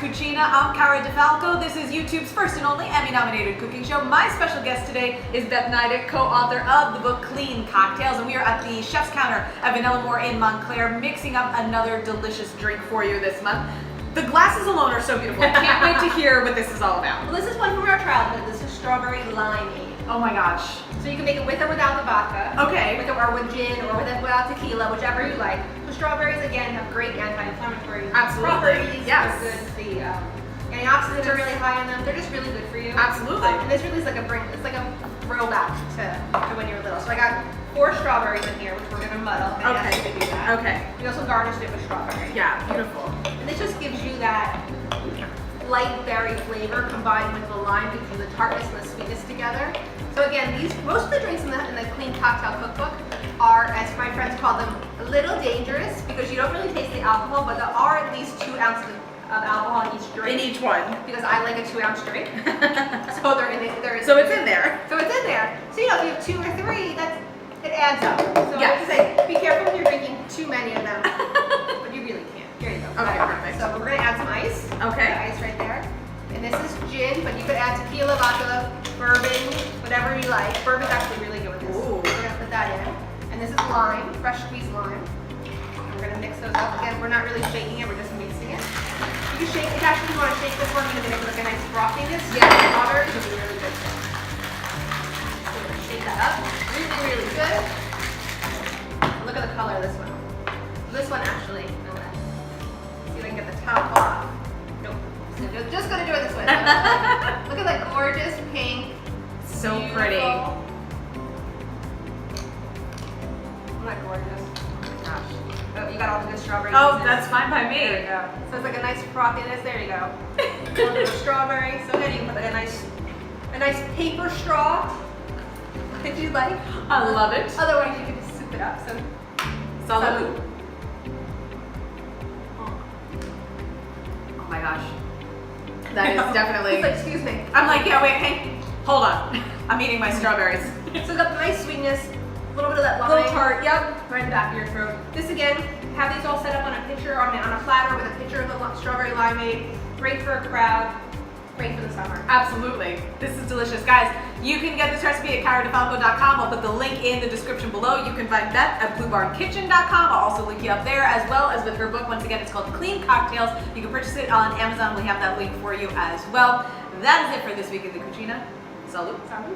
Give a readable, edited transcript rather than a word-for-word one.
Cucina. I'm Cara Di Falco. This is YouTube's first and only Emmy-nominated cooking show. My special guest today is Beth Nidick, co-author of the book Clean Cocktails, and we are at the Chef's Counter at Vanilla Moore in Montclair, mixing up another delicious drink for you this month. The glasses alone are so beautiful. I can't wait to hear what this is all about. Well, this is one from our childhood. This is strawberry limeade. Oh my gosh. So you can make it with or without the vodka. Okay. Or with gin, or without tequila, whichever you like. The strawberries, again, have great anti-inflammatory properties. Yes. They're good. The antioxidants are really high in them. They're just really good for you. Absolutely. And this really is like a throwback to when you were little. So I got 4 strawberries in here, which we're gonna muddle. Okay. To do that. Okay. We also garnished it with strawberry. Yeah, beautiful. And this just gives you that light berry flavor combined with the lime, gives you the tartness and the sweetness together. So again, most of the drinks in the Clean Cocktail Cookbook are, as my friends call them, a little dangerous because you don't really taste the alcohol, but there are at least 2 ounces of alcohol in each drink. In each one. Because I like a 2-ounce drink. So they're in it. So it's in there. So it's in there. So you know, if you have 2 or 3, it adds up. So Yes. I have to say, be careful when you're drinking too many of them. But you really can't. Here you go. Okay, perfect. So we're gonna add some ice. Okay. Ice right there. And this is gin, but you could add tequila, vodka, bourbon, whatever you like. Bourbon's actually really good with this. Ooh. We're gonna put that in. And this is lime, fresh squeezed lime. And we're gonna mix those up. Again, we're not really shaking it, we're just mixing it. You can shake it, actually you wanna shake this one because it makes like a nice frothiness. Yeah. Water is really, really good. So we're gonna shake that up. Really, really good. Look at the color of this one. This one actually, I'm gonna see if I can get the top off. Nope. So just gonna do it this way. Look at that gorgeous pink. So beautiful. pretty. Isn't that gorgeous? Oh my gosh. Oh, you got all the good strawberry Oh, pieces. that's fine by There you me. go. So it's like a nice frothiness. There you go. A little bit of strawberry. So then you can put like a nice paper straw if you like. I love it. Otherwise, you can just sip it up. So Salud. Oh my gosh. That is definitely. It's like, excuse me. I'm like, yeah, wait, hey, hold on. I'm eating my strawberries. So it's got the nice sweetness, a little bit of that lime. Little tart, yep. Right in the back of your throat. This again, have these all set up on a pitcher, on a platter with a pitcher of the strawberry limeade. Great for a crowd. Great for the summer. Absolutely. This is delicious. Guys, you can get this recipe at caradifalco.com. I'll put the link in the description below. You can find Beth at bluebarnkitchen.com. I'll also link you up there, as well as with her book. Once again, it's called Clean Cocktails. You can purchase it on Amazon. We have that link for you as well. That is it for this week in the Cucina. Salud. Salud.